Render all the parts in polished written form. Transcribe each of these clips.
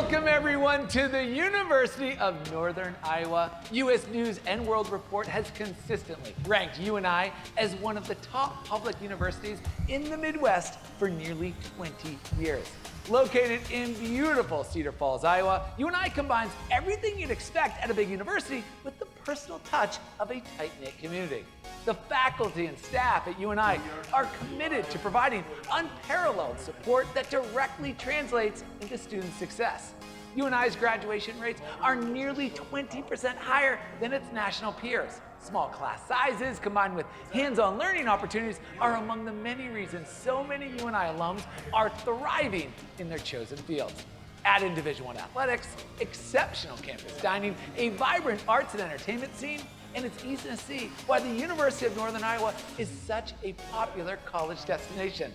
Welcome everyone to the University of Northern Iowa. U.S. News and World Report has consistently ranked UNI as one of the top public universities in the Midwest for nearly 20 years. Located in beautiful Cedar Falls, Iowa, UNI combines everything you'd expect at a big university with the personal touch of a tight-knit community. The faculty and staff at UNI are committed to providing unparalleled support that directly translates into student success. UNI's graduation rates are nearly 20% higher than its national peers. Small class sizes combined with hands-on learning opportunities are among the many reasons so many UNI alums are thriving in their chosen fields. Add in Division I athletics, exceptional campus dining, a vibrant arts and entertainment scene, and it's easy to see why the University of Northern Iowa is such a popular college destination.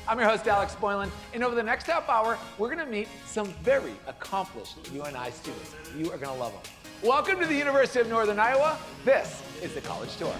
I'm your host, Alex Boylan, and over the next half hour, we're gonna meet some very accomplished UNI students. You are gonna love them. Welcome to the University of Northern Iowa. This is the College Tour.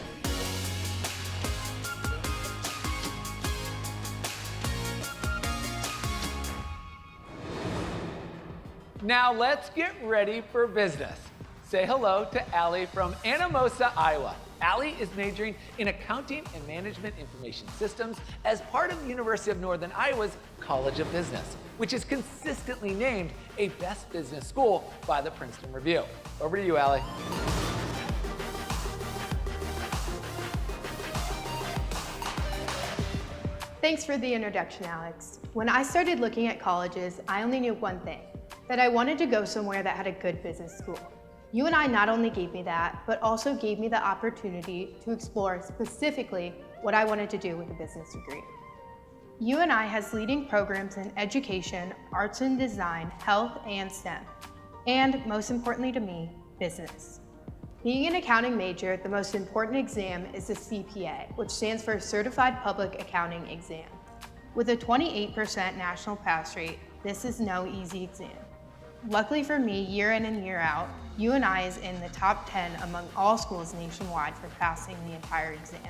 Now let's get ready for business. Say hello to Allie from Anamosa, Iowa. Allie is majoring in Accounting and Management Information Systems as part of the University of Northern Iowa's College of Business, which is consistently named a best business school by the Princeton Review. Over to you, Allie. Thanks for the introduction, Alex. When I started looking at colleges, I only knew one thing, that I wanted to go somewhere that had a good business school. UNI not only gave me that, but also gave me the opportunity to explore specifically what I wanted to do with a business degree. UNI has leading programs in education, arts and design, health, and STEM, and most importantly to me, business. Being an accounting major, the most important exam is the CPA, which stands for Certified Public Accounting Exam. With a 28% national pass rate, this is no easy exam. Luckily for me, year in and year out, UNI is in the top 10 among all schools nationwide for passing the entire exam.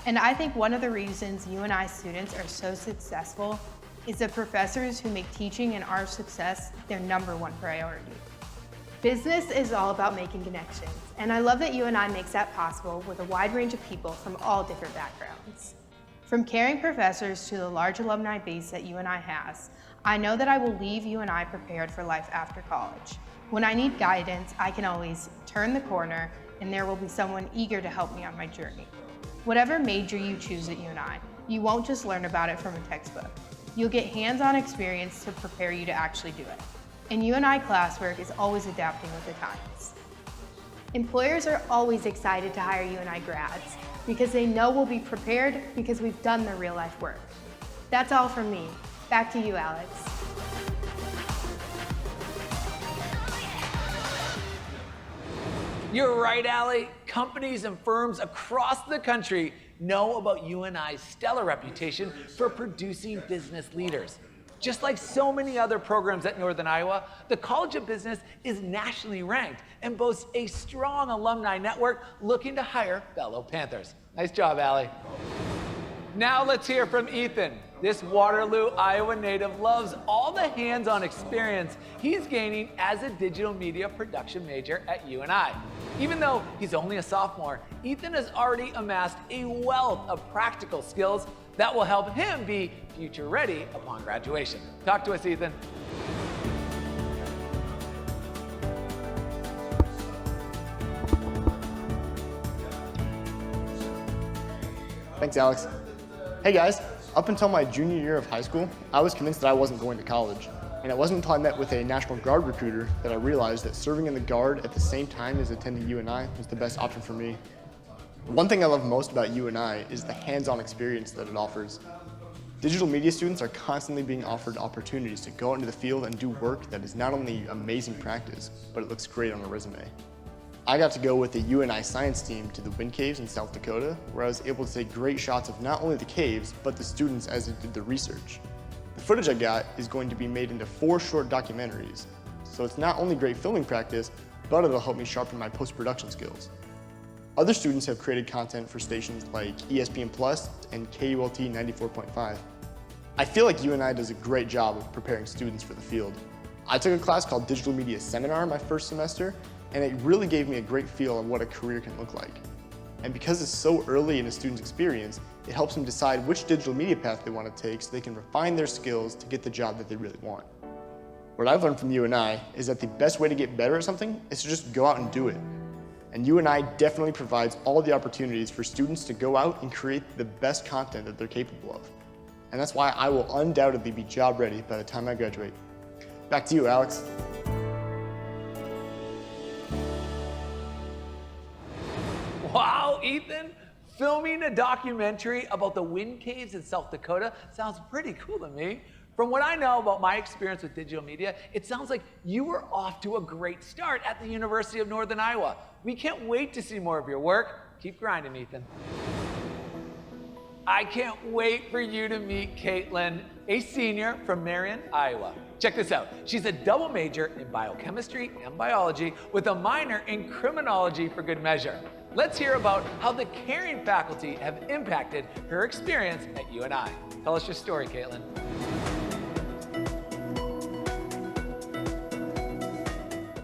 And I think one of the reasons UNI students are so successful is the professors who make teaching and our success their #1 priority. Business is all about making connections, and I love that UNI makes that possible with a wide range of people from all different backgrounds. From caring professors to the large alumni base that UNI has, I know that I will leave UNI prepared for life after college. When I need guidance, I can always turn the corner and there will be someone eager to help me on my journey. Whatever major you choose at UNI, you won't just learn about it from a textbook. You'll get hands-on experience to prepare you to actually do it. And UNI classwork is always adapting with the times. Employers are always excited to hire UNI grads because they know we'll be prepared because we've done the real-life work. That's all from me. Back to you, Alex. You're right, Allie. Companies and firms across the country know about UNI's stellar reputation for producing business leaders. Just like so many other programs at Northern Iowa, the College of Business is nationally ranked and boasts a strong alumni network looking to hire fellow Panthers. Nice job, Allie. Now let's hear from Ethan. This Waterloo, Iowa native loves all the hands-on experience he's gaining as a digital media production major at UNI. Even though he's only a sophomore, Ethan has already amassed a wealth of practical skills that will help him be future ready upon graduation. Talk to us, Ethan. Thanks, Alex. Hey guys, up until my junior year of high school, I was convinced that I wasn't going to college. And it wasn't until I met with a National Guard recruiter that I realized that serving in the Guard at the same time as attending UNI was the best option for me. One thing I love most about UNI is the hands-on experience that it offers. Digital media students are constantly being offered opportunities to go out into the field and do work that is not only amazing practice, but it looks great on a resume. I got to go with the UNI science team to the Wind Caves in South Dakota, where I was able to take great shots of not only the caves, but the students as they did the research. The footage I got is going to be made into 4 short documentaries, so it's not only great filming practice, but it'll help me sharpen my post-production skills. Other students have created content for stations like ESPN Plus and KULT 94.5. I feel like UNI does a great job of preparing students for the field. I took a class called Digital Media Seminar my first semester, and it really gave me a great feel of what a career can look like. And because it's so early in a student's experience, it helps them decide which digital media path they want to take so they can refine their skills to get the job that they really want. What I've learned from UNI is that the best way to get better at something is to just go out and do it. And UNI definitely provides all the opportunities for students to go out and create the best content that they're capable of. And that's why I will undoubtedly be job ready by the time I graduate. Back to you, Alex. Wow, Ethan, filming a documentary about the wind caves in South Dakota sounds pretty cool to me. From what I know about my experience with digital media, it sounds like you were off to a great start at the University of Northern Iowa. We can't wait to see more of your work. Keep grinding, Ethan. I can't wait for you to meet Caitlin, a senior from Marion, Iowa. Check this out. She's a double major in biochemistry and biology with a minor in criminology for good measure. Let's hear about how the caring faculty have impacted her experience at UNI. Tell us your story, Caitlin.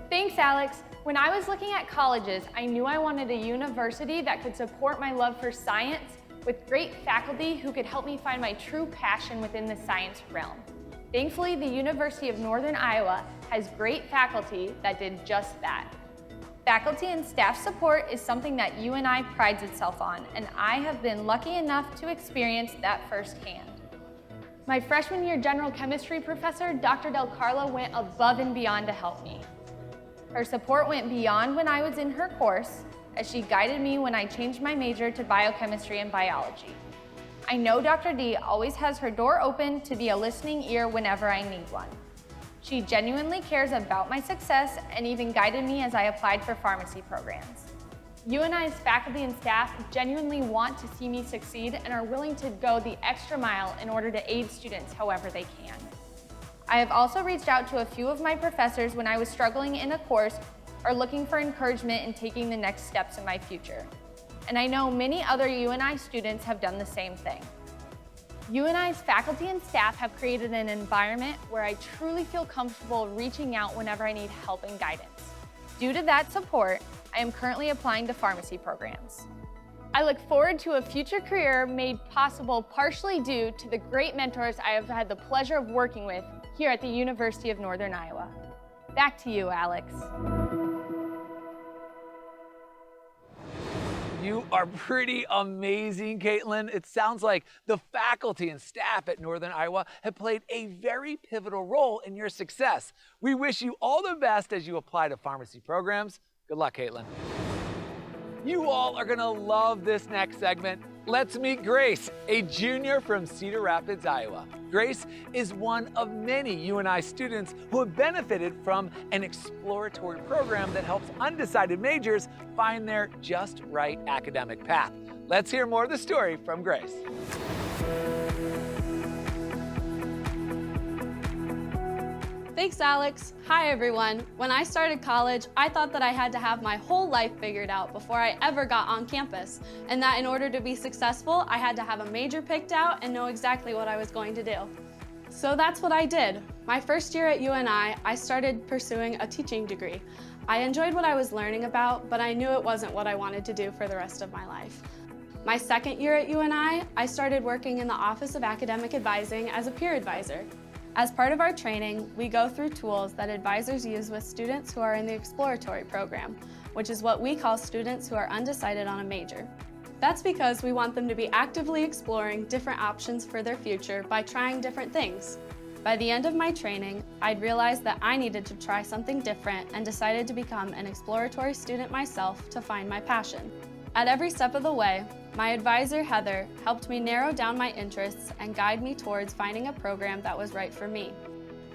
Thanks, Alex. When I was looking at colleges, I knew I wanted a university that could support my love for science with great faculty who could help me find my true passion within the science realm. Thankfully, the University of Northern Iowa has great faculty that did just that. Faculty and staff support is something that UNI prides itself on, and I have been lucky enough to experience that firsthand. My freshman year general chemistry professor, Dr. Del Carlo, went above and beyond to help me. Her support went beyond when I was in her course, as she guided me when I changed my major to biochemistry and biology. I know Dr. D always has her door open to be a listening ear whenever I need one. She genuinely cares about my success and even guided me as I applied for pharmacy programs. UNI's faculty and staff genuinely want to see me succeed and are willing to go the extra mile in order to aid students however they can. I have also reached out to a few of my professors when I was struggling in a course or looking for encouragement in taking the next steps in my future. And I know many other UNI students have done the same thing. UNI's faculty and staff have created an environment where I truly feel comfortable reaching out whenever I need help and guidance. Due to that support, I am currently applying to pharmacy programs. I look forward to a future career made possible partially due to the great mentors I have had the pleasure of working with here at the University of Northern Iowa. Back to you, Alex. You are pretty amazing, Caitlin. It sounds like the faculty and staff at Northern Iowa have played a very pivotal role in your success. We wish you all the best as you apply to pharmacy programs. Good luck, Caitlin. You all are gonna love this next segment. Let's meet Grace, a junior from Cedar Rapids, Iowa. Grace is one of many UNI students who have benefited from an exploratory program that helps undecided majors find their just right academic path. Let's hear more of the story from Grace. Thanks, Alex. Hi, everyone. When I started college, I thought that I had to have my whole life figured out before I ever got on campus, and that in order to be successful, I had to have a major picked out and know exactly what I was going to do. So that's what I did. My first year at UNI, I started pursuing a teaching degree. I enjoyed what I was learning about, but I knew it wasn't what I wanted to do for the rest of my life. My second year at UNI, I started working in the Office of Academic Advising as a peer advisor. As part of our training, we go through tools that advisors use with students who are in the Exploratory program, which is what we call students who are undecided on a major. That's because we want them to be actively exploring different options for their future by trying different things. By the end of my training, I'd realized that I needed to try something different and decided to become an exploratory student myself to find my passion. At every step of the way, my advisor, Heather, helped me narrow down my interests and guide me towards finding a program that was right for me.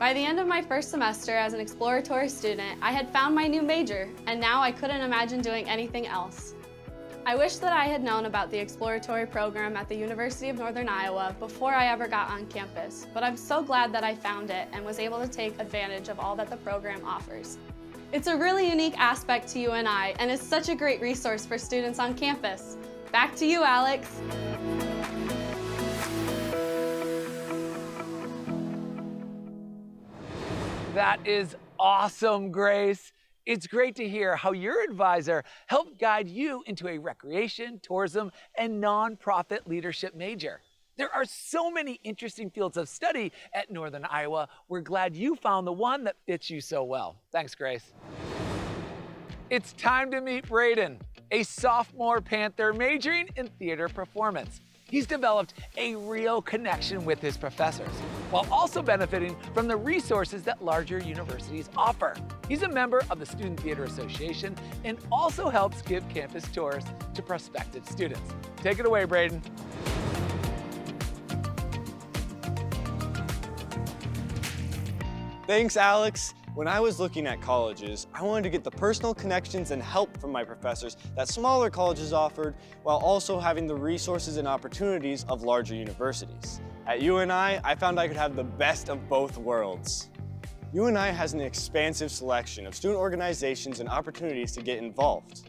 By the end of my first semester as an exploratory student, I had found my new major, and now I couldn't imagine doing anything else. I wish that I had known about the exploratory program at the University of Northern Iowa before I ever got on campus, but I'm so glad that I found it and was able to take advantage of all that the program offers. It's a really unique aspect to UNI and is such a great resource for students on campus. Back to you, Alex. That is awesome, Grace. It's great to hear how your advisor helped guide you into a recreation, tourism, and nonprofit leadership major. There are so many interesting fields of study at Northern Iowa. We're glad you found the one that fits you so well. Thanks, Grace. It's time to meet Braden, a sophomore Panther majoring in theater performance. He's developed a real connection with his professors, while also benefiting from the resources that larger universities offer. He's a member of the Student Theater Association and also helps give campus tours to prospective students. Take it away, Braden. Thanks, Alex. When I was looking at colleges, I wanted to get the personal connections and help from my professors that smaller colleges offered, while also having the resources and opportunities of larger universities. At UNI, I found I could have the best of both worlds. UNI has an expansive selection of student organizations and opportunities to get involved.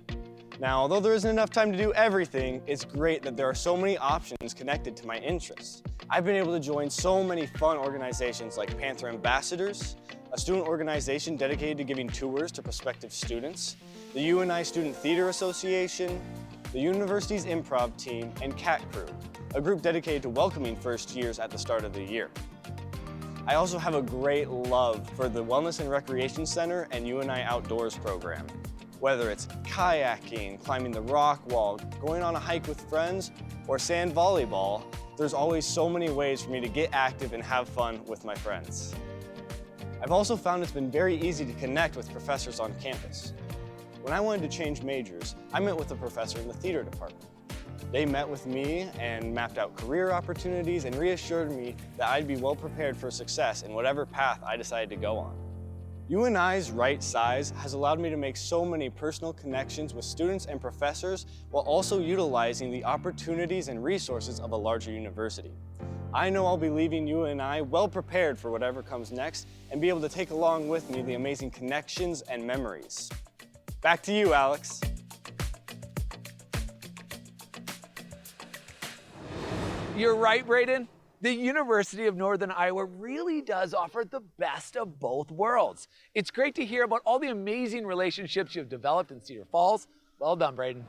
Now, although there isn't enough time to do everything, it's great that there are so many options connected to my interests. I've been able to join so many fun organizations like Panther Ambassadors, a student organization dedicated to giving tours to prospective students, the UNI Student Theater Association, the university's improv team, and CAT Crew, a group dedicated to welcoming first years at the start of the year. I also have a great love for the Wellness and Recreation Center and UNI Outdoors program. Whether it's kayaking, climbing the rock wall, going on a hike with friends, or sand volleyball, there's always so many ways for me to get active and have fun with my friends. I've also found it's been very easy to connect with professors on campus. When I wanted to change majors, I met with a professor in the theater department. They met with me and mapped out career opportunities and reassured me that I'd be well prepared for success in whatever path I decided to go on. UNI's right size has allowed me to make so many personal connections with students and professors while also utilizing the opportunities and resources of a larger university. I know I'll be leaving UNI well prepared for whatever comes next and be able to take along with me the amazing connections and memories. Back to you, Alex. You're right, Braden. The University of Northern Iowa really does offer the best of both worlds. It's great to hear about all the amazing relationships you've developed in Cedar Falls. Well done, Braden.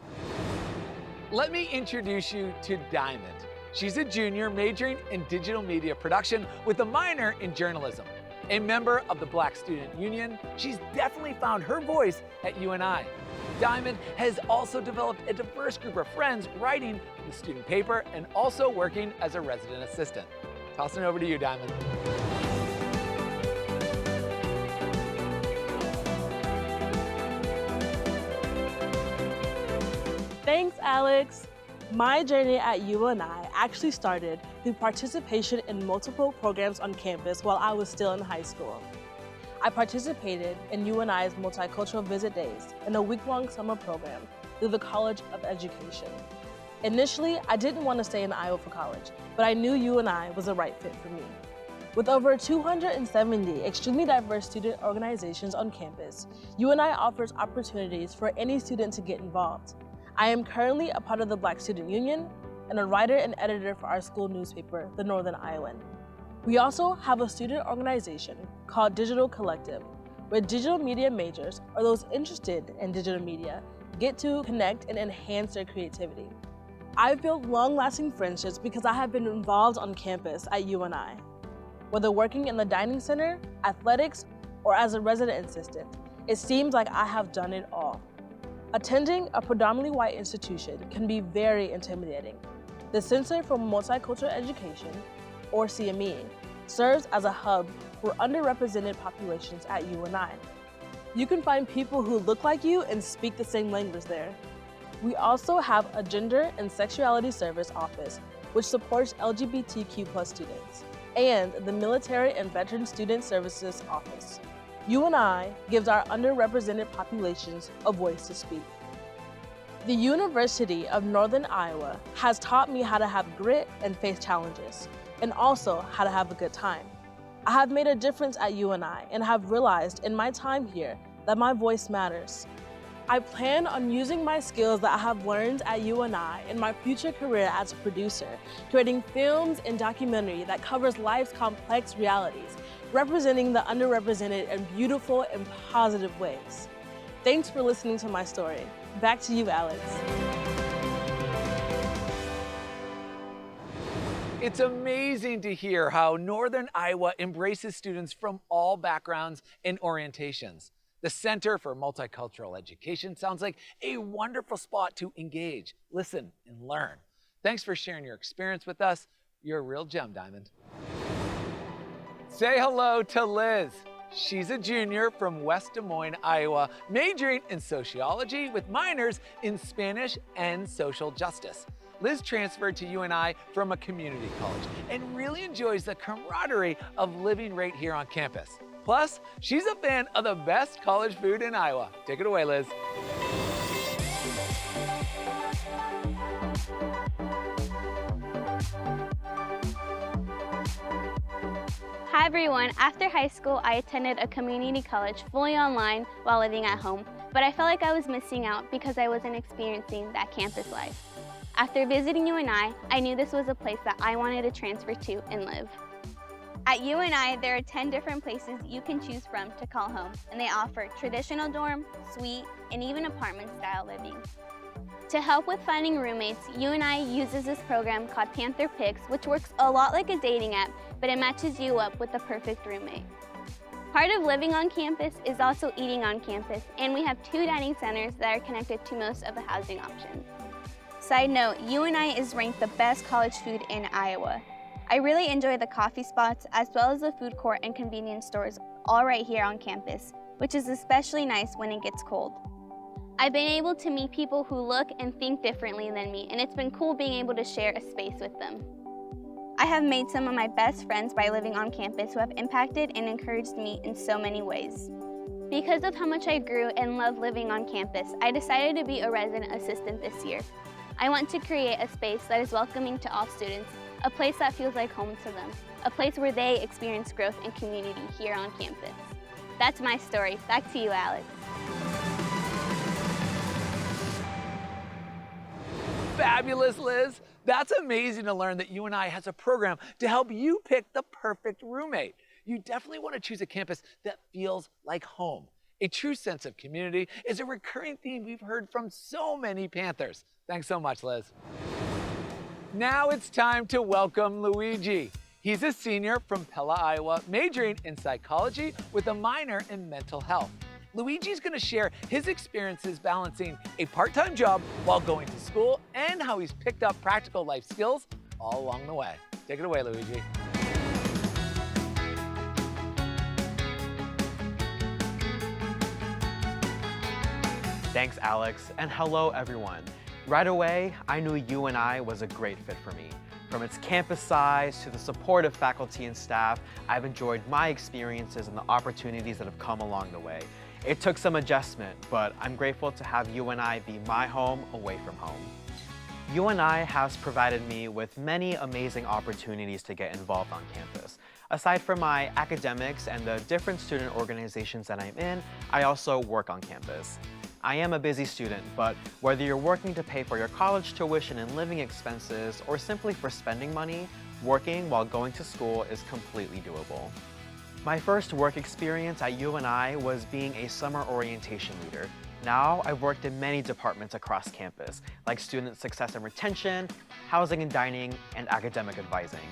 Let me introduce you to Diamond. She's a junior majoring in digital media production with a minor in journalism. A member of the Black Student Union, she's definitely found her voice at UNI. Diamond has also developed a diverse group of friends writing for the student paper and also working as a resident assistant. Tossing it over to you, Diamond. Thanks, Alex. My journey at UNI actually started through participation in multiple programs on campus while I was still in high school. I participated in UNI's Multicultural Visit Days and a week-long summer program through the College of Education. Initially, I didn't want to stay in Iowa for college, but I knew UNI was the right fit for me. With over 270 extremely diverse student organizations on campus, UNI offers opportunities for any student to get involved. I am currently a part of the Black Student Union and a writer and editor for our school newspaper, The Northern Iowan. We also have a student organization called Digital Collective, where digital media majors, or those interested in digital media, get to connect and enhance their creativity. I've built long-lasting friendships because I have been involved on campus at UNI. Whether working in the dining center, athletics, or as a resident assistant, it seems like I have done it all. Attending a predominantly white institution can be very intimidating. The Center for Multicultural Education, or CME, serves as a hub for underrepresented populations at UNI. You can find people who look like you and speak the same language there. We also have a Gender and Sexuality Service Office, which supports LGBTQ+ students, and the Military and Veteran Student Services Office. UNI gives our underrepresented populations a voice to speak. The University of Northern Iowa has taught me how to have grit and face challenges, and also how to have a good time. I have made a difference at UNI and have realized in my time here that my voice matters. I plan on using my skills that I have learned at UNI in my future career as a producer, creating films and documentary that covers life's complex realities, representing the underrepresented in beautiful and positive ways. Thanks for listening to my story. Back to you, Alex. It's amazing to hear how Northern Iowa embraces students from all backgrounds and orientations. The Center for Multicultural Education sounds like a wonderful spot to engage, listen, and learn. Thanks for sharing your experience with us. You're a real gem, Diamond. Say hello to Liz. She's a junior from West Des Moines, Iowa, majoring in sociology with minors in Spanish and social justice. Liz transferred to UNI from a community college and really enjoys the camaraderie of living right here on campus. Plus, she's a fan of the best college food in Iowa. Take it away, Liz. Hi everyone, after high school I attended a community college fully online while living at home, but I felt like I was missing out because I wasn't experiencing that campus life. After visiting UNI, I knew this was a place that I wanted to transfer to and live. At UNI, there are 10 different places you can choose from to call home, and they offer traditional dorm, suite, and even apartment-style living. To help with finding roommates, UNI uses this program called Panther Picks, which works a lot like a dating app, but it matches you up with the perfect roommate. Part of living on campus is also eating on campus, and we have 2 dining centers that are connected to most of the housing options. Side note, UNI is ranked the best college food in Iowa. I really enjoy the coffee spots as well as the food court and convenience stores all right here on campus, which is especially nice when it gets cold. I've been able to meet people who look and think differently than me, and it's been cool being able to share a space with them. I have made some of my best friends by living on campus who have impacted and encouraged me in so many ways. Because of how much I grew and love living on campus, I decided to be a resident assistant this year. I want to create a space that is welcoming to all students, a place that feels like home to them, a place where they experience growth and community here on campus. That's my story. Back to you, Alex. Fabulous, Liz. That's amazing to learn that UNI has a program to help you pick the perfect roommate. You definitely want to choose a campus that feels like home. A true sense of community is a recurring theme we've heard from so many Panthers. Thanks so much, Liz. Now it's time to welcome Luigi. He's a senior from Pella, Iowa, majoring in psychology with a minor in mental health. Luigi's going to share his experiences balancing a part-time job while going to school and how he's picked up practical life skills all along the way. Take it away, Luigi. Thanks, Alex, and hello, everyone. Right away, I knew UNI was a great fit for me. From its campus size to the support of faculty and staff, I've enjoyed my experiences and the opportunities that have come along the way. It took some adjustment, but I'm grateful to have UNI be my home away from home. UNI has provided me with many amazing opportunities to get involved on campus. Aside from my academics and the different student organizations that I'm in, I also work on campus. I am a busy student, but whether you're working to pay for your college tuition and living expenses, or simply for spending money, working while going to school is completely doable. My first work experience at UNI was being a summer orientation leader. Now, I've worked in many departments across campus, like student success and retention, housing and dining, and academic advising.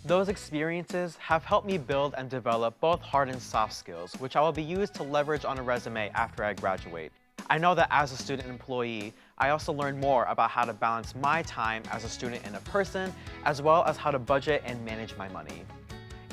Those experiences have helped me build and develop both hard and soft skills, which I will be used to leverage on a resume after I graduate. I know that as a student employee, I also learned more about how to balance my time as a student and a person, as well as how to budget and manage my money.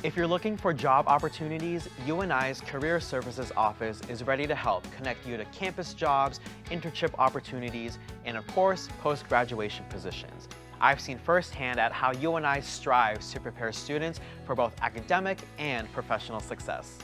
If you're looking for job opportunities, UNI's Career Services Office is ready to help connect you to campus jobs, internship opportunities, and of course, post-graduation positions. I've seen firsthand at how UNI strives to prepare students for both academic and professional success.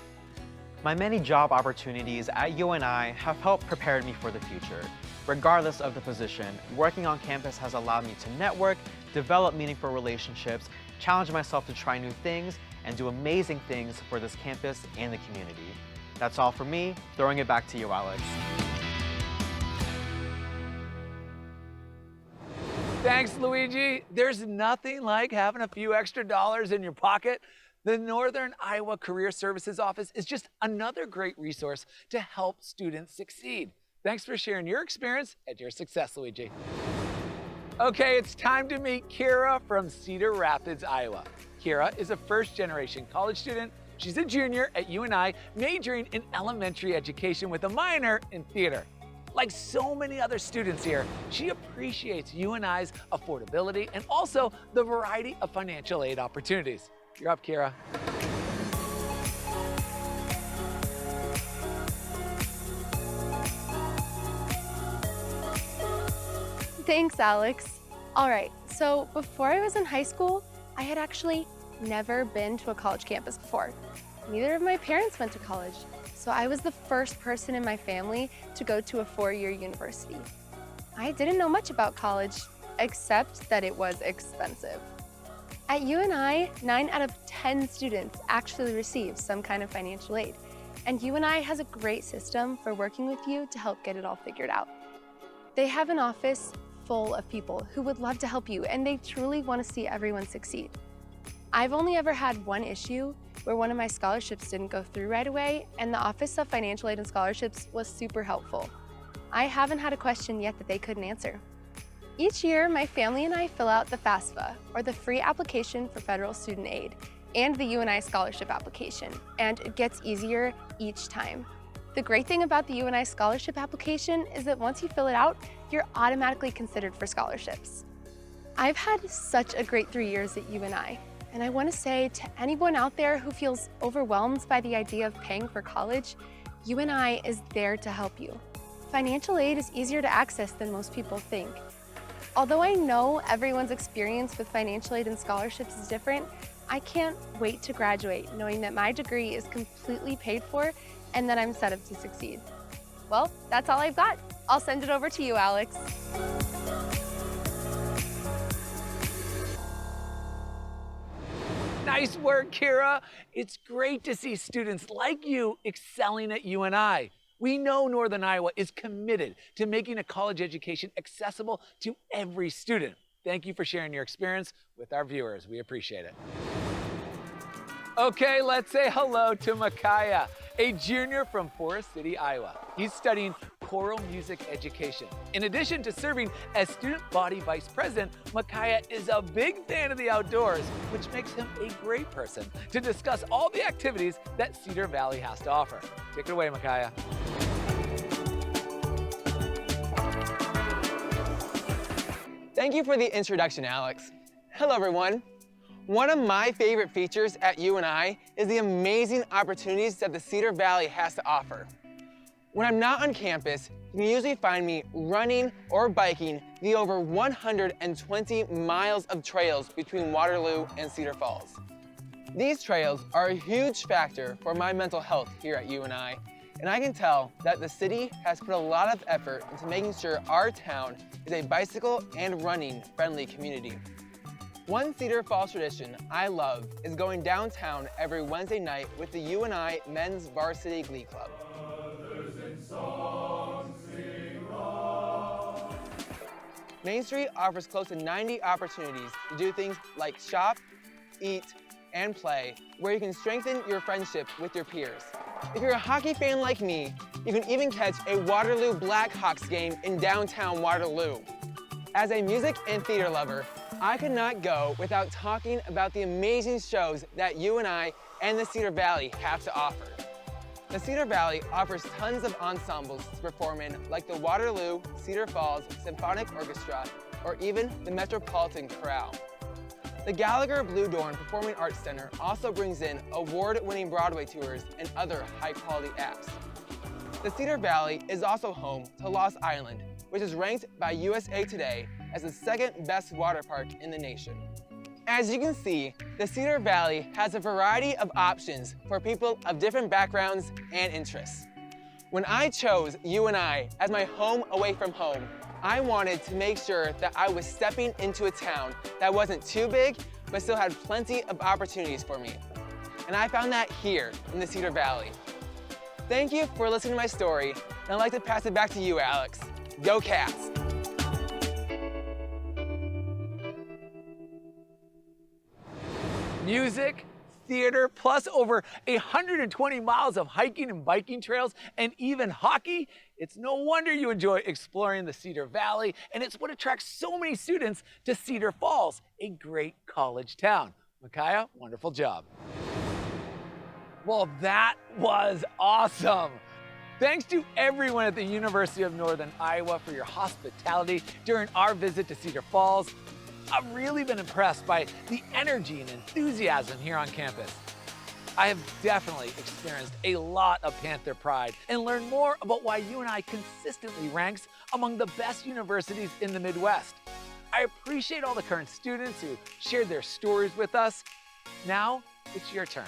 My many job opportunities at UNI have helped prepare me for the future. Regardless of the position, working on campus has allowed me to network, develop meaningful relationships, challenge myself to try new things, and do amazing things for this campus and the community. That's all for me. Throwing it back to you, Alex. Thanks, Luigi. There's nothing like having a few extra dollars in your pocket. The Northern Iowa Career Services Office is just another great resource to help students succeed. Thanks for sharing your experience and your success, Luigi. Okay, it's time to meet Kira from Cedar Rapids, Iowa. Kira is a first-generation college student. She's a junior at UNI, majoring in elementary education with a minor in theater. Like so many other students here, she appreciates UNI's affordability and also the variety of financial aid opportunities. You're up, Kira. Thanks, Alex. All right, so before I was in high school, I had actually never been to a college campus before. Neither of my parents went to college, so I was the first person in my family to go to a four-year university. I didn't know much about college, except that it was expensive. At UNI, 9 out of 10 students actually receive some kind of financial aid, and UNI has a great system for working with you to help get it all figured out. They have an office full of people who would love to help you, and they truly want to see everyone succeed. I've only ever had one issue where one of my scholarships didn't go through right away, and the Office of Financial Aid and Scholarships was super helpful. I haven't had a question yet that they couldn't answer. Each year, my family and I fill out the FAFSA, or the Free Application for Federal Student Aid, and the UNI Scholarship Application, and it gets easier each time. The great thing about the UNI Scholarship Application is that once you fill it out, you're automatically considered for scholarships. I've had such a great 3 years at UNI, and I want to say to anyone out there who feels overwhelmed by the idea of paying for college, UNI is there to help you. Financial aid is easier to access than most people think. Although I know everyone's experience with financial aid and scholarships is different, I can't wait to graduate knowing that my degree is completely paid for and that I'm set up to succeed. Well, that's all I've got. I'll send it over to you, Alex. Nice work, Kira. It's great to see students like you excelling at UNI. We know Northern Iowa is committed to making a college education accessible to every student. Thank you for sharing your experience with our viewers. We appreciate it. Okay, let's say hello to Micaiah, a junior from Forest City, Iowa. He's studying choral music education. In addition to serving as student body vice president, Micaiah is a big fan of the outdoors, which makes him a great person to discuss all the activities that Cedar Valley has to offer. Take it away, Micaiah. Thank you for the introduction, Alex. Hello, everyone. One of my favorite features at UNI is the amazing opportunities that the Cedar Valley has to offer. When I'm not on campus, you can usually find me running or biking the over 120 miles of trails between Waterloo and Cedar Falls. These trails are a huge factor for my mental health here at UNI, and I can tell that the city has put a lot of effort into making sure our town is a bicycle and running friendly community. One Cedar Falls tradition I love is going downtown every Wednesday night with the UNI Men's Varsity Glee Club. Main Street offers close to 90 opportunities to do things like shop, eat, and play, where you can strengthen your friendship with your peers. If you're a hockey fan like me, you can even catch a Waterloo Blackhawks game in downtown Waterloo. As a music and theater lover, I could not go without talking about the amazing shows that UNI and the Cedar Valley have to offer. The Cedar Valley offers tons of ensembles to perform in, like the Waterloo Cedar Falls Symphonic Orchestra, or even the Metropolitan Chorale. The Gallagher Blue Dorn Performing Arts Center also brings in award-winning Broadway tours and other high-quality acts. The Cedar Valley is also home to Lost Island, which is ranked by USA Today as the second best water park in the nation. As you can see, the Cedar Valley has a variety of options for people of different backgrounds and interests. When I chose UNI as my home away from home, I wanted to make sure that I was stepping into a town that wasn't too big, but still had plenty of opportunities for me. And I found that here in the Cedar Valley. Thank you for listening to my story, and I'd like to pass it back to you, Alex. Go Cats! Music, theater, plus over 120 miles of hiking and biking trails, and even hockey, it's no wonder you enjoy exploring the Cedar Valley, and it's what attracts so many students to Cedar Falls, a great college town. Micaiah, wonderful job. Well, that was awesome. Thanks to everyone at the University of Northern Iowa for your hospitality during our visit to Cedar Falls. I've really been impressed by the energy and enthusiasm here on campus. I have definitely experienced a lot of Panther pride and learned more about why UNI consistently ranks among the best universities in the Midwest. I appreciate all the current students who shared their stories with us. Now, it's your turn.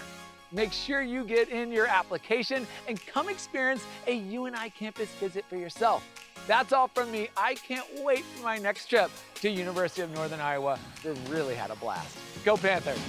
Make sure you get in your application and come experience a UNI campus visit for yourself. That's all from me. I can't wait for my next trip to University of Northern Iowa. We really had a blast. Go Panthers!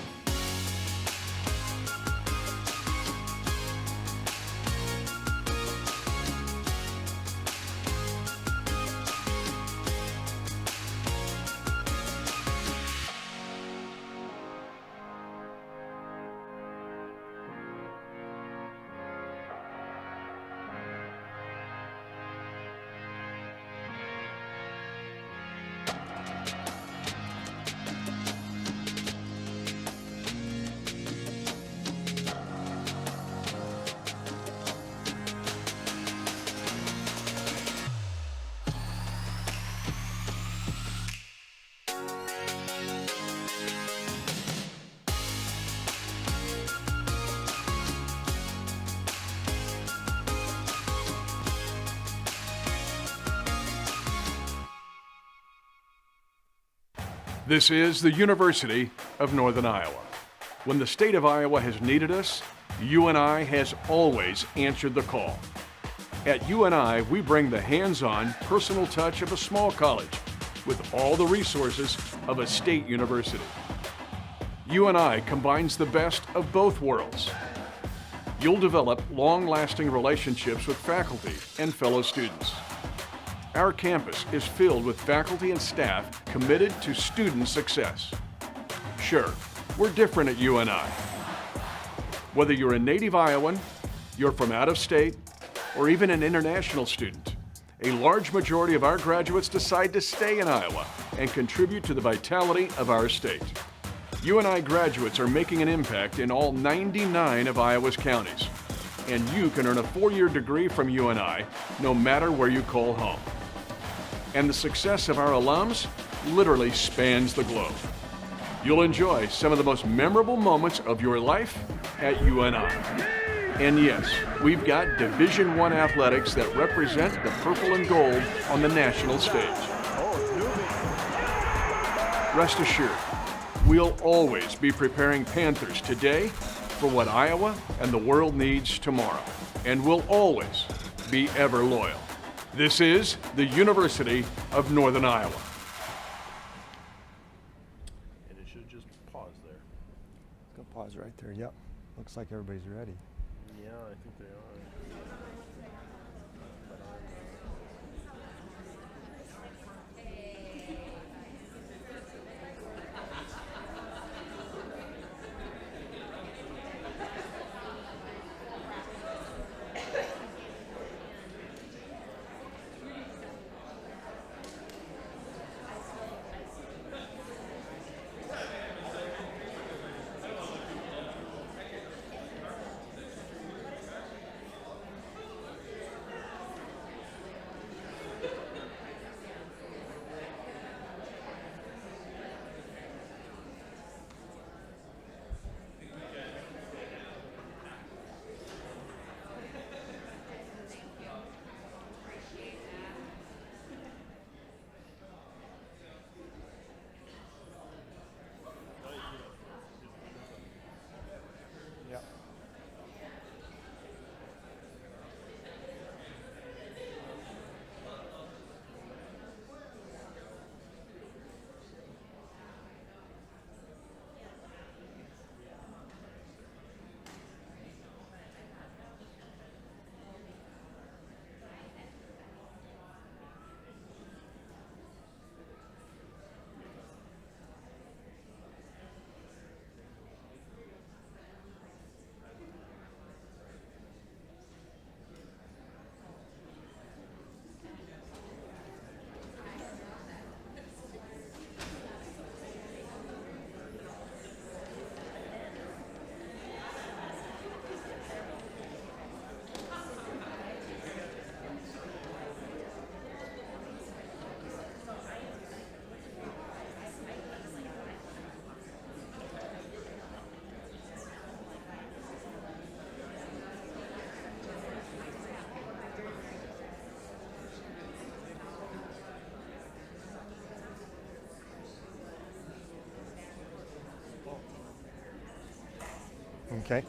This is the University of Northern Iowa. When the state of Iowa has needed us, UNI has always answered the call. At UNI, we bring the hands-on, personal touch of a small college with all the resources of a state university. UNI combines the best of both worlds. You'll develop long-lasting relationships with faculty and fellow students. Our campus is filled with faculty and staff committed to student success. Sure, we're different at UNI. Whether you're a native Iowan, you're from out of state, or even an international student, a large majority of our graduates decide to stay in Iowa and contribute to the vitality of our state. UNI graduates are making an impact in all 99 of Iowa's counties, and you can earn a 4-year degree from UNI no matter where you call home. And the success of our alums literally spans the globe. You'll enjoy some of the most memorable moments of your life at UNI. And yes, we've got Division I athletics that represent the purple and gold on the national stage. Rest assured, we'll always be preparing Panthers today for what Iowa and the world needs tomorrow. And we'll always be ever loyal. This is the University of Northern Iowa. And it should just pause there. It's going to pause right there. Yep. Looks like everybody's ready. Yeah, I think they are. Okay.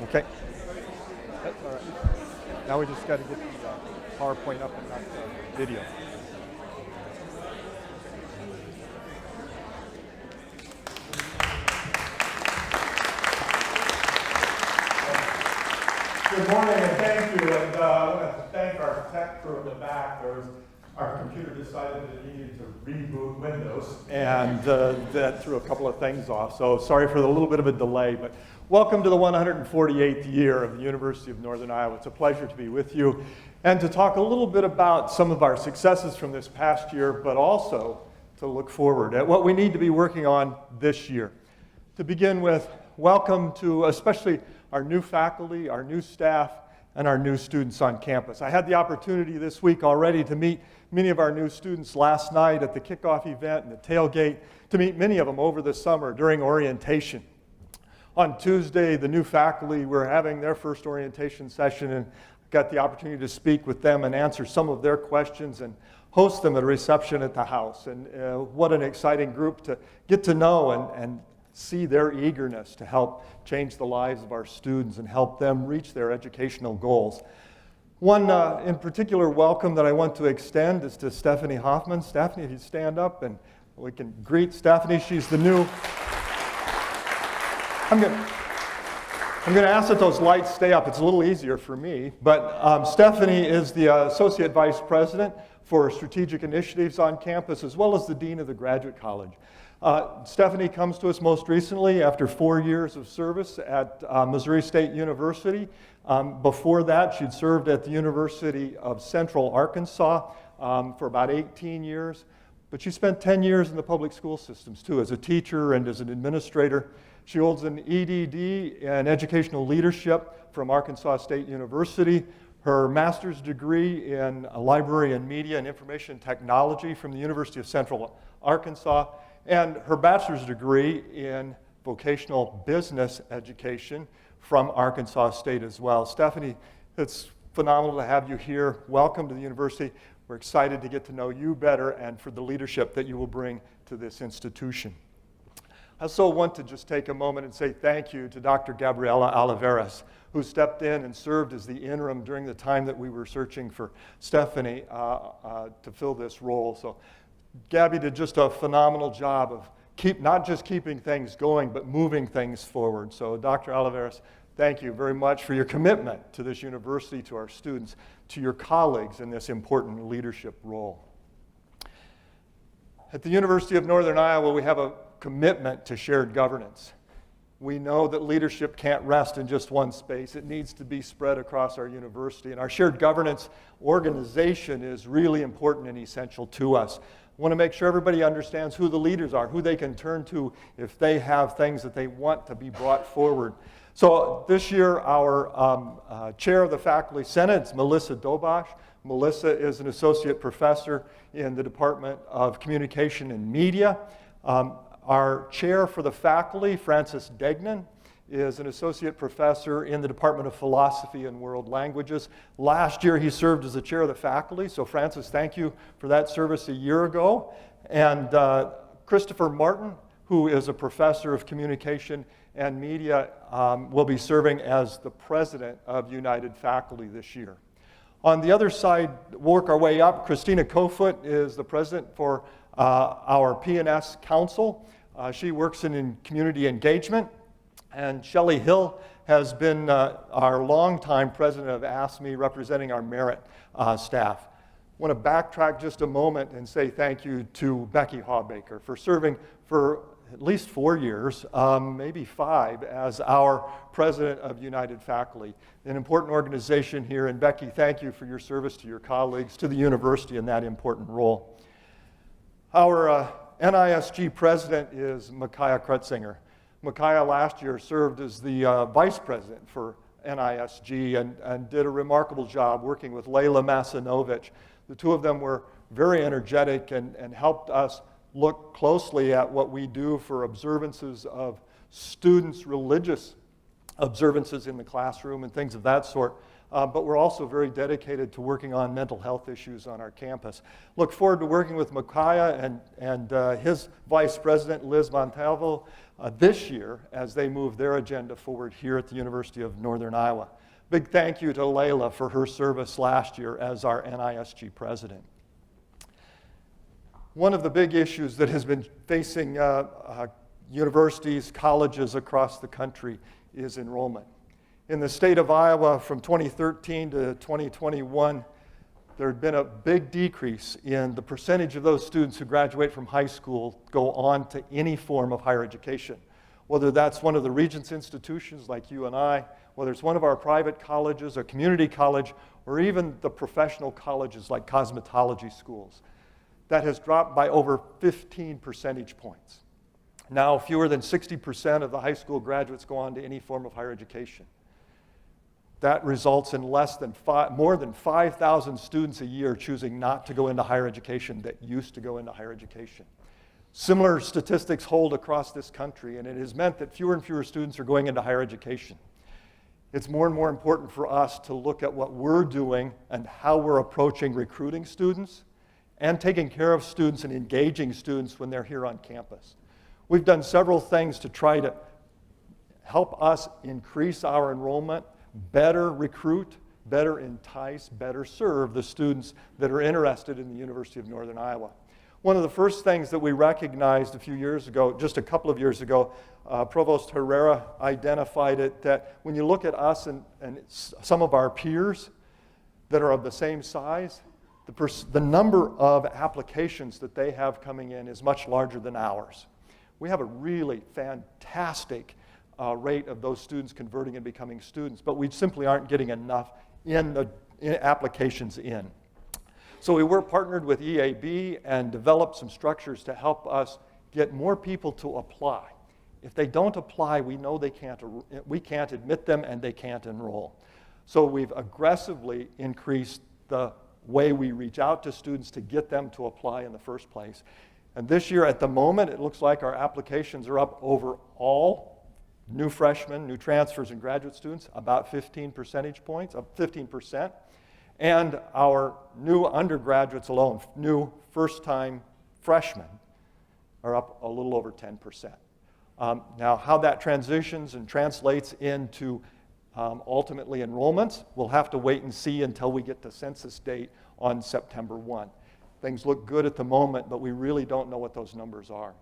Okay. That's all right. Now we just got to get the PowerPoint up and not the video. Good morning and thank you. And I want to thank our tech crew in the back. Our computer decided that it needed to reboot Windows, and that threw a couple of things off. So sorry for the little bit of a delay, but welcome to the 148th year of the University of Northern Iowa. It's a pleasure to be with you and to talk a little bit about some of our successes from this past year, but also to look forward at what we need to be working on this year. To begin with, welcome to especially our new faculty, our new staff, and our new students on campus. I had the opportunity this week already to meet many of our new students last night at the kickoff event and the tailgate, to meet many of them over the summer during orientation. On Tuesday, the new faculty were having their first orientation session, and got the opportunity to speak with them and answer some of their questions and host them at a reception at the house. And what an exciting group to get to know and see their eagerness to help change the lives of our students and help them reach their educational goals. One in particular welcome that I want to extend is to Stephanie Hoffman. Stephanie, if you stand up and we can greet Stephanie. She's the new... I'm going to ask that those lights stay up. It's a little easier for me. But Stephanie is the Associate Vice President for Strategic Initiatives on campus, as well as the Dean of the Graduate College. Stephanie comes to us most recently after 4 years of service at Missouri State University. Before that, she'd served at the University of Central Arkansas for about 18 years. But she spent 10 years in the public school systems, too, as a teacher and as an administrator. She holds an EDD in Educational Leadership from Arkansas State University, her master's degree in Library and Media and Information Technology from the University of Central Arkansas, and her bachelor's degree in Vocational Business Education from Arkansas State as well. Stephanie, it's phenomenal to have you here. Welcome to the university. We're excited to get to know you better and for the leadership that you will bring to this institution. I also want to just take a moment and say thank you to Dr. Gabriela Oliveras, who stepped in and served as the interim during the time that we were searching for Stephanie to fill this role. So Gabby did just a phenomenal job of not just keeping things going, but moving things forward. So Dr. Oliveras, thank you very much for your commitment to this university, to our students, to your colleagues in this important leadership role. At the University of Northern Iowa, we have a commitment to shared governance. We know that leadership can't rest in just one space. It needs to be spread across our university. And our shared governance organization is really important and essential to us. I want to make sure everybody understands who the leaders are, who they can turn to if they have things that they want to be brought forward. So this year, our chair of the Faculty Senate is Melissa Dobosh. Melissa is an associate professor in the Department of Communication and Media. Our chair for the faculty, Francis Degnan, is an associate professor in the Department of Philosophy and World Languages. Last year, he served as the chair of the faculty. So Francis, thank you for that service a year ago. And Christopher Martin, who is a professor of communication and media, will be serving as the president of United Faculty this year. On the other side, work our way up, Christina Kofoot is the president for our P&S Council. She works in community engagement. And Shelley Hill has been our longtime president of ASME, representing our merit staff. I want to backtrack just a moment and say thank you to Becky Hawbaker for serving for at least 4 years, maybe 5, as our president of United Faculty, an important organization here. And Becky, thank you for your service to your colleagues, to the university in that important role. Our NISG president is Micaiah Krutzinger. Micaiah last year served as the vice president for NISG and did a remarkable job working with Layla Masinovich. The two of them were very energetic and helped us look closely at what we do for observances of students' religious observances in the classroom and things of that sort. But we're also very dedicated to working on mental health issues on our campus. Look forward to working with Micaiah and his vice president, Liz Montalvo, this year as they move their agenda forward here at the University of Northern Iowa. Big thank you to Layla for her service last year as our NISG president. One of the big issues that has been facing universities, colleges across the country is enrollment. In the state of Iowa, from 2013 to 2021, there had been a big decrease in the percentage of those students who graduate from high school go on to any form of higher education. Whether that's one of the Regents institutions like UNI, whether it's one of our private colleges, a community college, or even the professional colleges like cosmetology schools. that has dropped by over 15 percentage points. Now, fewer than 60% of the high school graduates go on to any form of higher education. That results in more than 5,000 students a year choosing not to go into higher education that used to go into higher education. Similar statistics hold across this country, and it has meant that fewer and fewer students are going into higher education. It's more and more important for us to look at what we're doing and how we're approaching recruiting students and taking care of students and engaging students when they're here on campus. We've done several things to try to help us increase our enrollment, better recruit, better entice, better serve the students that are interested in the University of Northern Iowa. One of the first things that we recognized a few years ago, just a couple of years ago, Provost Herrera identified it, that when you look at us and some of our peers that are of the same size, the number of applications that they have coming in is much larger than ours. We have a really fantastic rate of those students converting and becoming students, but we simply aren't getting enough applications in. So we were partnered with EAB and developed some structures to help us get more people to apply. If they don't apply, we know we can't admit them and they can't enroll. So we've aggressively increased the way we reach out to students to get them to apply in the first place. And this year, at the moment, it looks like our applications are up over all new freshmen, new transfers, and graduate students, about 15 percentage points, up 15%. And our new undergraduates alone, new first-time freshmen, are up a little over 10%. Now, how that transitions and translates into ultimately enrollments, we'll have to wait and see until we get the census date on September 1. Things look good at the moment, but we really don't know what those numbers are.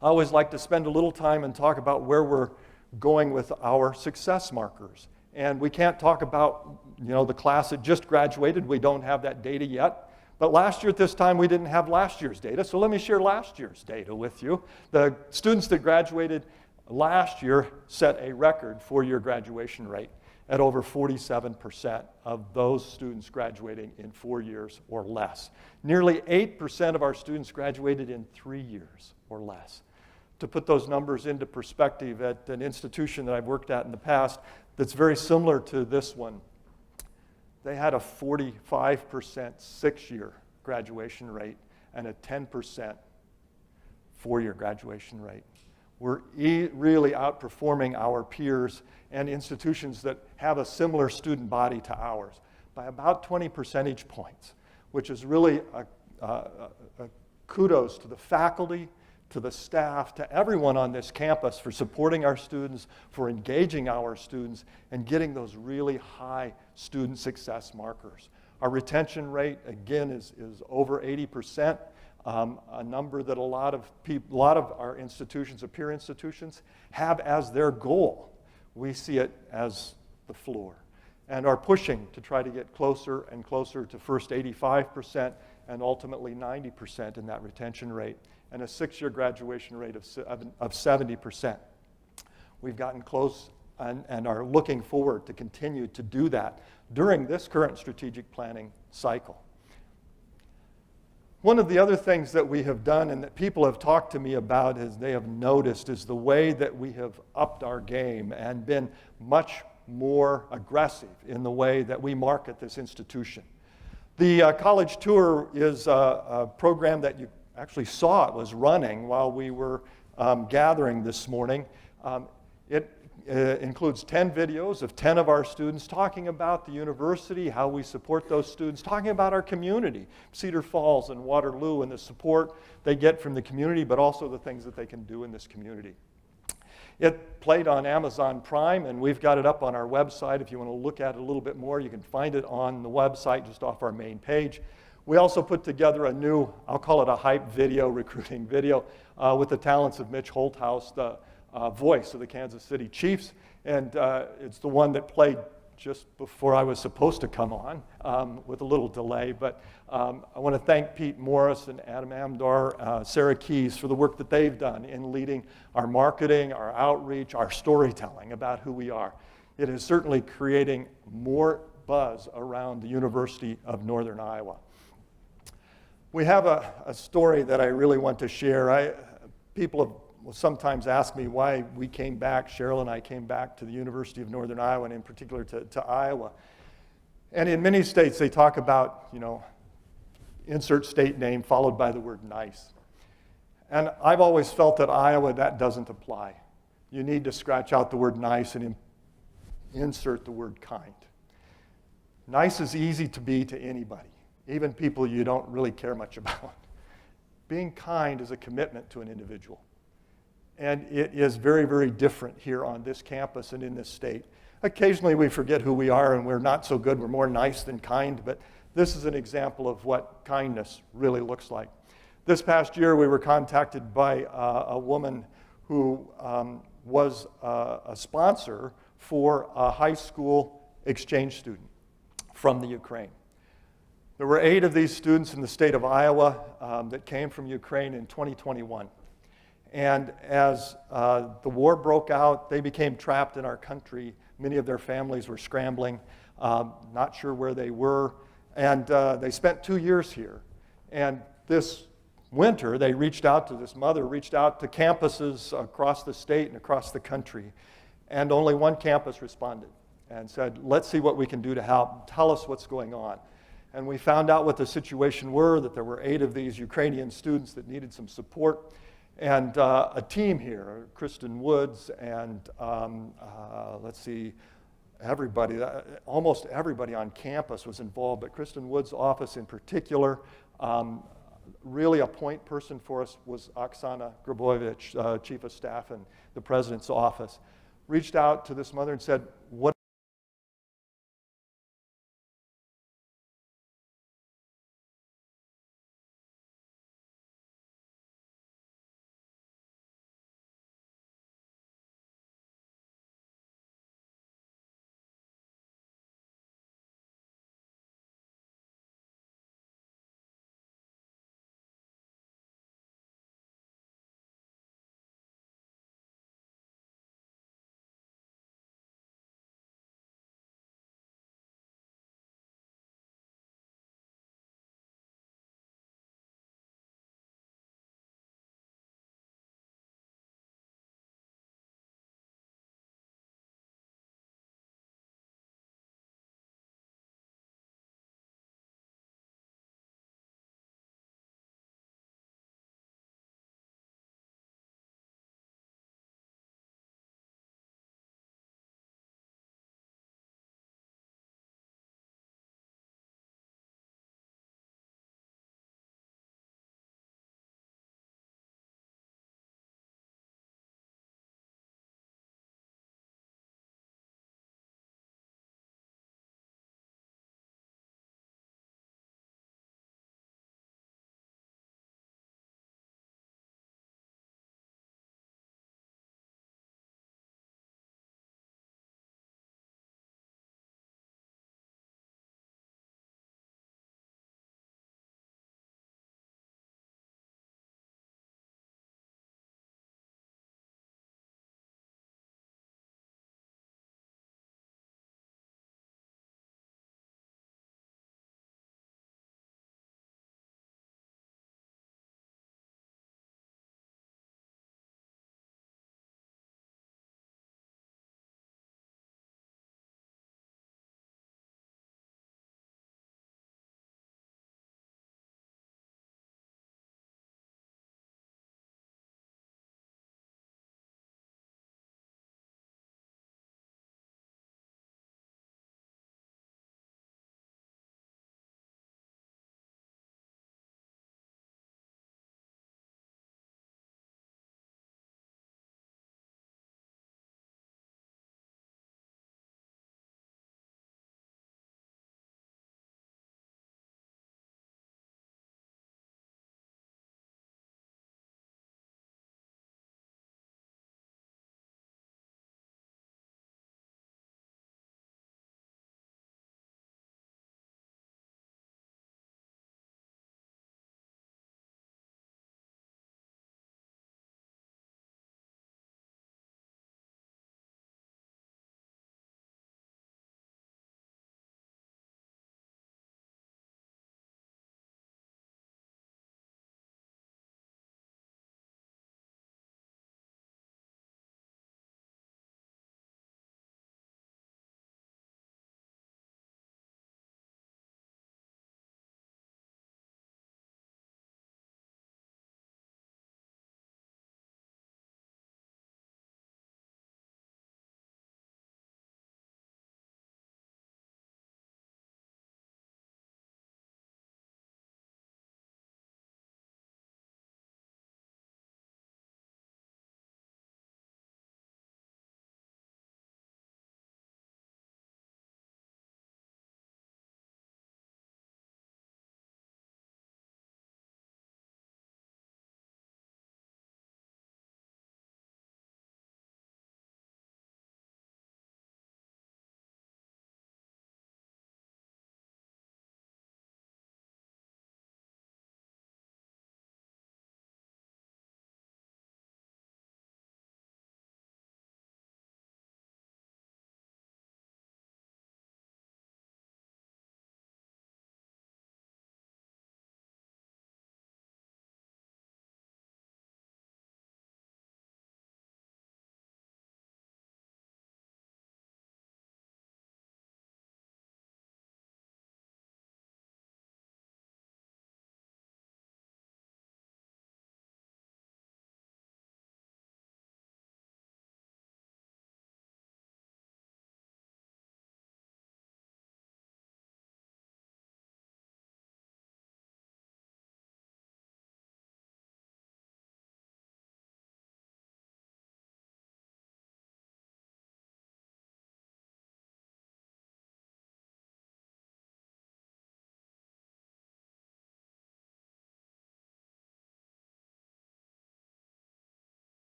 I always like to spend a little time and talk about where we're going with our success markers. And we can't talk about, the class that just graduated. We don't have that data yet. But last year at this time, we didn't have last year's data. So let me share last year's data with you. The students that graduated last year set a record four-year graduation rate at over 47% of those students graduating in 4 years or less. Nearly 8% of our students graduated in 3 years or less. To put those numbers into perspective, at an institution that I've worked at in the past that's very similar to this one, they had a 45% 6-year graduation rate and a 10% 4-year graduation rate. We're really outperforming our peers and institutions that have a similar student body to ours by about 20 percentage points, which is really a kudos to the faculty, to the staff, to everyone on this campus for supporting our students, for engaging our students, and getting those really high student success markers. Our retention rate, again, is over 80%, a number that a lot of our institutions, or peer institutions, have as their goal. We see it as the floor, and are pushing to try to get closer and closer to first 85% and ultimately 90% in that retention rate, and a 6-year graduation rate of 70%. We've gotten close and are looking forward to continue to do that during this current strategic planning cycle. One of the other things that we have done and that people have talked to me about, as they have noticed, is the way that we have upped our game and been much more aggressive in the way that we market this institution. The college tour is a program that you actually saw it was running while we were gathering this morning. It includes 10 videos of 10 of our students talking about the university, how we support those students, talking about our community, Cedar Falls and Waterloo, and the support they get from the community, but also the things that they can do in this community. It played on Amazon Prime, and we've got it up on our website. If you want to look at it a little bit more, you can find it on the website just off our main page. We also put together a new, I'll call it a hype video, recruiting video, with the talents of Mitch Holthouse, the voice of the Kansas City Chiefs, and it's the one that played just before I was supposed to come on, with a little delay. But I want to thank Pete Morris and Adam Amdar, Sarah Keys, for the work that they've done in leading our marketing, our outreach, our storytelling about who we are. It is certainly creating more buzz around the University of Northern Iowa. We have a story that I really want to share. People will sometimes ask me why we came back, Cheryl and I came back to the University of Northern Iowa, and in particular to Iowa. And in many states, they talk about, insert state name followed by the word nice. And I've always felt that Iowa, that doesn't apply. You need to scratch out the word nice and insert the word kind. Nice is easy to be to anybody, even people you don't really care much about. Being kind is a commitment to an individual. And it is very, very different here on this campus and in this state. Occasionally we forget who we are and we're not so good, we're more nice than kind, but this is an example of what kindness really looks like. This past year we were contacted by a woman who was a sponsor for a high school exchange student from the Ukraine. There were 8 of these students in the state of Iowa that came from Ukraine in 2021. And as the war broke out, they became trapped in our country. Many of their families were scrambling, not sure where they were. And they spent 2 years here. And this winter, they reached out to this mother, reached out to campuses across the state and across the country. And only one campus responded and said, let's see what we can do to help. Tell us what's going on. And we found out what the situation were, that there were 8 of these Ukrainian students that needed some support. And a team here, Kristen Woods and everybody, almost everybody on campus was involved, but Kristen Woods' office in particular, really a point person for us was Oksana Grabovich, Chief of Staff in the President's office, reached out to this mother and said, what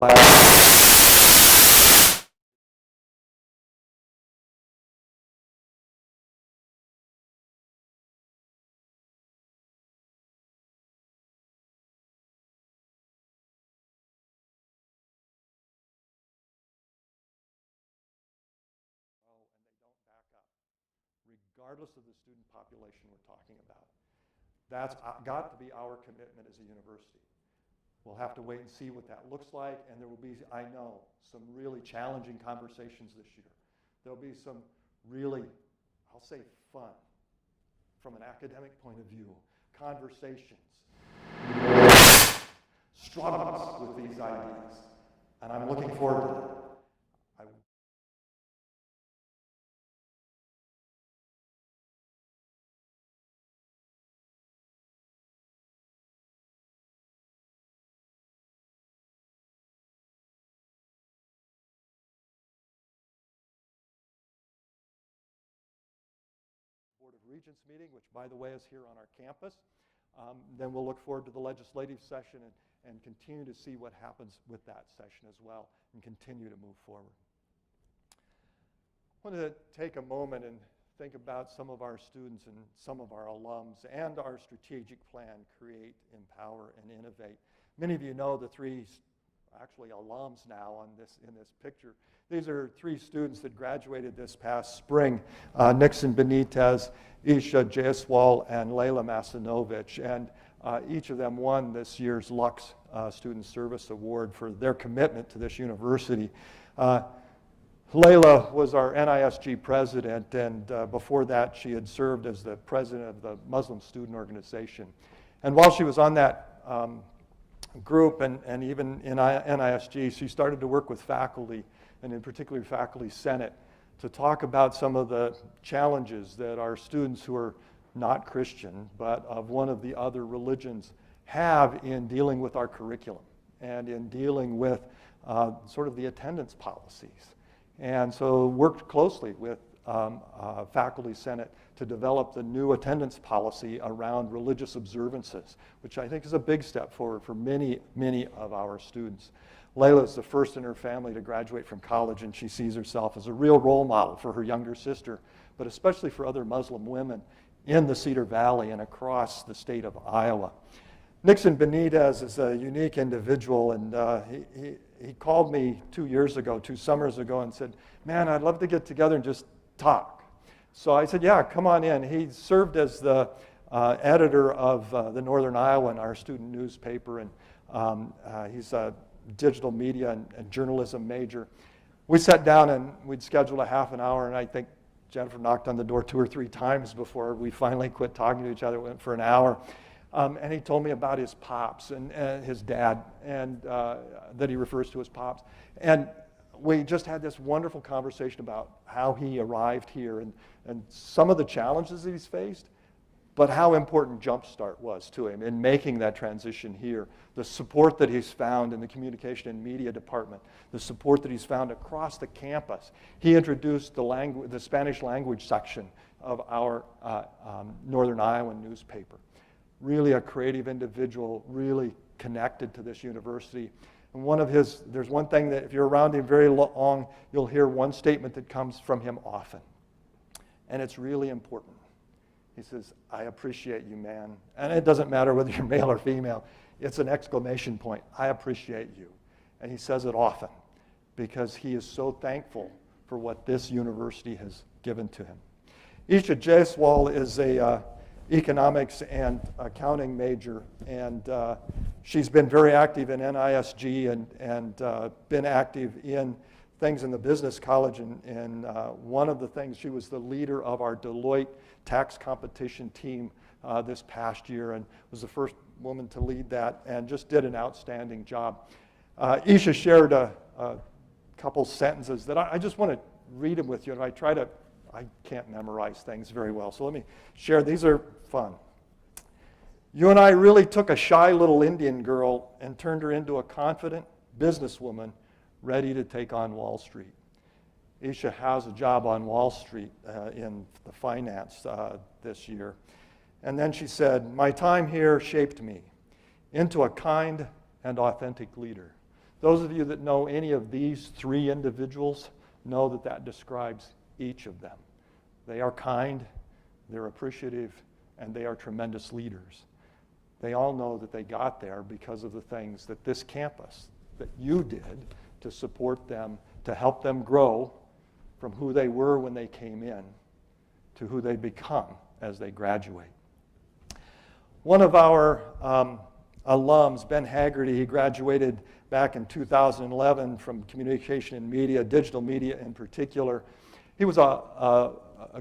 regardless of the student population we're talking about. That's got to be our commitment as a university. We'll have to wait and see what that looks like, and there will be, I know, some really challenging conversations this year. There'll be some really, I'll say, fun, from an academic point of view, conversations, struggles with these ideas, and I'm looking forward to that. Board of Regents meeting, which, by the way, is here on our campus. Then we'll look forward to the legislative session and continue to see what happens with that session as well and continue to move forward. I want to take a moment and think about some of our students and some of our alums and our strategic plan, Create, Empower, and Innovate. Many of you know the three actually alums now in this picture. These are three students that graduated this past spring, Nixon Benitez, Isha Jaiswal, and Layla Masinovich. And each of them won this year's Lux Student Service Award for their commitment to this university. Layla was our NISG president, and before that she had served as the president of the Muslim Student Organization. And while she was on that group and even in NISG, she started to work with faculty, and in particular Faculty Senate, to talk about some of the challenges that our students who are not Christian, but of one of the other religions, have in dealing with our curriculum and in dealing with sort of the attendance policies. And so worked closely with Faculty Senate to develop the new attendance policy around religious observances, which I think is a big step forward for many, many of our students. Layla is the first in her family to graduate from college, and she sees herself as a real role model for her younger sister, but especially for other Muslim women in the Cedar Valley and across the state of Iowa. Nixon Benitez is a unique individual, and he called me 2 summers ago, and said, "Man, I'd love to get together and just talk." So I said, "Yeah, come on in." He served as the editor of the Northern Iowan, our student newspaper, and he's a digital media and journalism major. We sat down and we'd scheduled a half an hour, and I think Jennifer knocked on the door 2 or 3 times before we finally quit talking to each other. It went for an hour. And he told me about his pops and his dad, and that he refers to as pops. And we just had this wonderful conversation about how he arrived here and some of the challenges that he's faced, but how important Jumpstart was to him in making that transition here. The support that he's found in the communication and media department, the support that he's found across the campus. He introduced the Spanish language section of our Northern Iowan newspaper. Really a creative individual, really connected to this university. And there's one thing that if you're around him very long, you'll hear one statement that comes from him often. And it's really important. He says, "I appreciate you, man." And it doesn't matter whether you're male or female. It's an exclamation point. "I appreciate you." And he says it often because he is so thankful for what this university has given to him. Isha Jaiswal is a economics and accounting major, and she's been very active in NISG and been active in things in the business college, and one of the things, she was the leader of our Deloitte tax competition team this past year, and was the first woman to lead that, and just did an outstanding job. Isha shared a couple sentences that I just want to read them with you, and I can't memorize things very well, so let me share. These are fun. "You and I really took a shy little Indian girl and turned her into a confident businesswoman ready to take on Wall Street." Isha has a job on Wall Street in the finance this year. And then she said, "My time here shaped me into a kind and authentic leader." Those of you that know any of these three individuals know that that describes each of them. They are kind, they're appreciative, and they are tremendous leaders. They all know that they got there because of the things that this campus, that you did to support them, to help them grow from who they were when they came in to who they become as they graduate. One of our alums, Ben Haggerty, he graduated back in 2011 from communication and media, digital media in particular. He was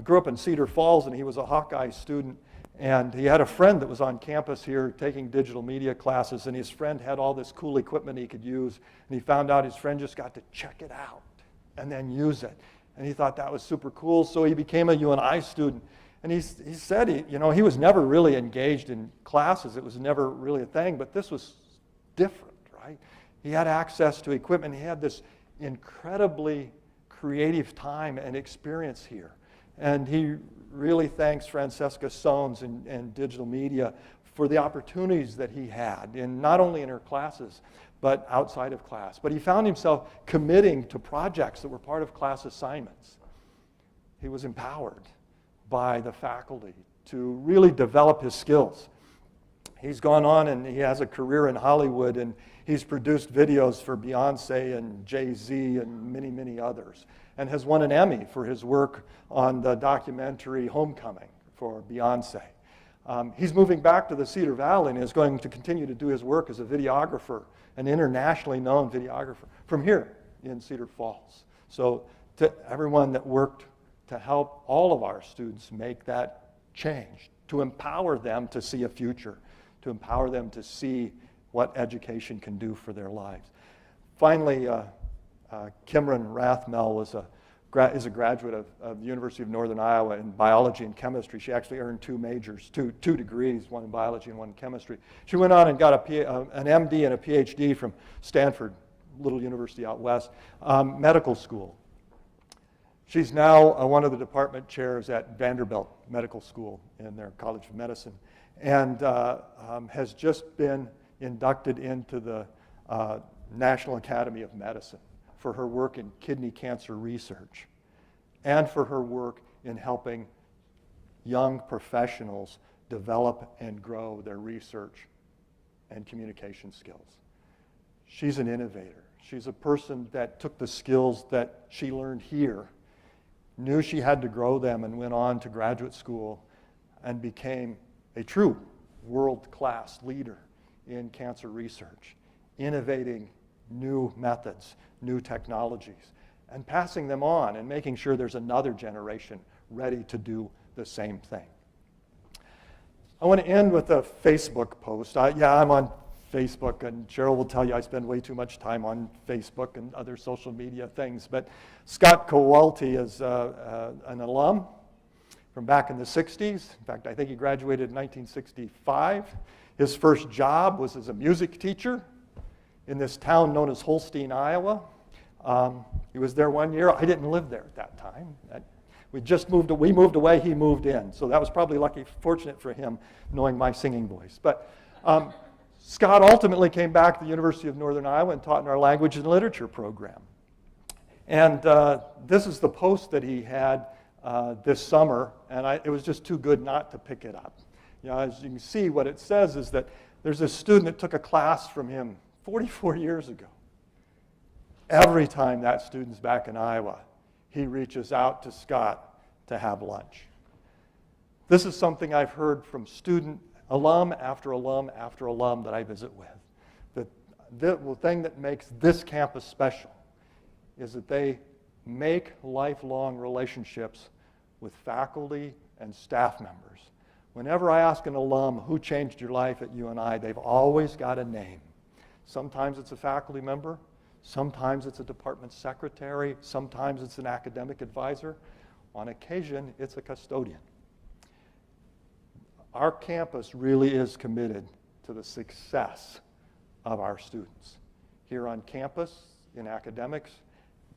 grew up in Cedar Falls, and he was a Hawkeye student. And he had a friend that was on campus here taking digital media classes, and his friend had all this cool equipment he could use. And he found out his friend just got to check it out and then use it. And he thought that was super cool, so he became a UNI student. And he said he was never really engaged in classes. It was never really a thing, but this was different, right? He had access to equipment. He had this incredibly creative time and experience here. And he really thanks Francesca Sones and digital media for the opportunities that he had, not only in her classes, but outside of class. But he found himself committing to projects that were part of class assignments. He was empowered by the faculty to really develop his skills. He's gone on and he has a career in Hollywood, and he's produced videos for Beyonce and Jay-Z and many, many others, and has won an Emmy for his work on the documentary Homecoming for Beyonce. He's moving back to the Cedar Valley and is going to continue to do his work as a videographer, an internationally known videographer from here in Cedar Falls. So to everyone that worked to help all of our students make that change, to empower them to see a future, to empower them to see what education can do for their lives. Finally, Kimran Rathmel is a graduate of the University of Northern Iowa in biology and chemistry. She actually earned two majors, two degrees, one in biology and one in chemistry. She went on and got an MD and a PhD from Stanford, little university out west, medical school. She's now one of the department chairs at Vanderbilt Medical School in their College of Medicine, and has just been inducted into the National Academy of Medicine for her work in kidney cancer research and for her work in helping young professionals develop and grow their research and communication skills. She's an innovator. She's a person that took the skills that she learned here, knew she had to grow them, and went on to graduate school and became a true world-class leader in cancer research, innovating new methods, new technologies, and passing them on and making sure there's another generation ready to do the same thing. I want to end with a Facebook post. I'm on Facebook, and Cheryl will tell you I spend way too much time on Facebook and other social media things, but Scott Kowalty is an alum from back in the 60s. In fact, I think he graduated in 1965. His first job was as a music teacher in this town known as Holstein, Iowa. He was there 1 year. I didn't live there at that time. We moved away, he moved in. So that was probably fortunate for him, knowing my singing voice. But Scott ultimately came back to the University of Northern Iowa and taught in our language and literature program. And this is the post that he had this summer, and it was just too good not to pick it up. As you can see, what it says is that there's a student that took a class from him 44 years ago. Every time that student's back in Iowa, he reaches out to Scott to have lunch. This is something I've heard from alum after alum after alum that I visit with. The thing that makes this campus special is that they make lifelong relationships with faculty and staff members. Whenever I ask an alum who changed your life at UNI, they've always got a name. Sometimes it's a faculty member, sometimes it's a department secretary, sometimes it's an academic advisor. On occasion, it's a custodian. Our campus really is committed to the success of our students here on campus, in academics,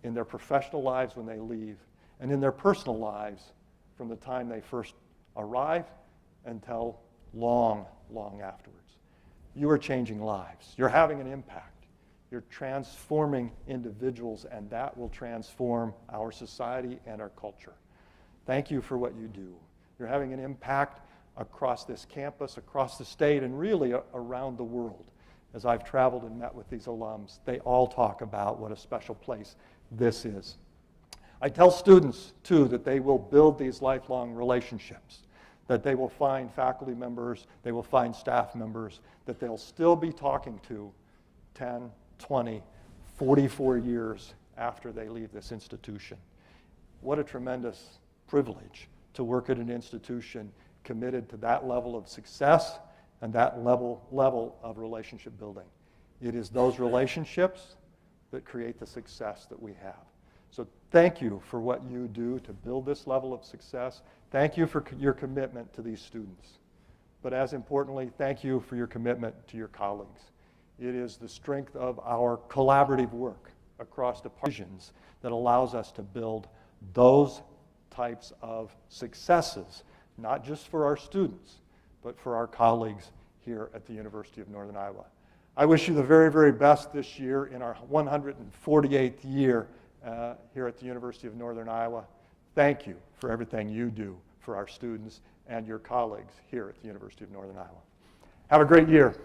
in their professional lives when they leave, and in their personal lives from the time they first arrive until long, long afterwards. You are changing lives. You're having an impact. You're transforming individuals, and that will transform our society and our culture. Thank you for what you do. You're having an impact across this campus, across the state, and really around the world. As I've traveled and met with these alums, they all talk about what a special place this is. I tell students, too, that they will build these lifelong relationships, that they will find faculty members, they will find staff members, that they'll still be talking to 10, 20, 44 years after they leave this institution. What a tremendous privilege to work at an institution committed to that level of success and that level of relationship building. It is those relationships that create the success that we have. So thank you for what you do to build this level of success. Thank you for your commitment to these students. But as importantly, thank you for your commitment to your colleagues. It is the strength of our collaborative work across departments that allows us to build those types of successes, not just for our students, but for our colleagues here at the University of Northern Iowa. I wish you the very, very best this year in our 148th year here at the University of Northern Iowa. Thank you for everything you do for our students and your colleagues here at the University of Northern Iowa. Have a great year.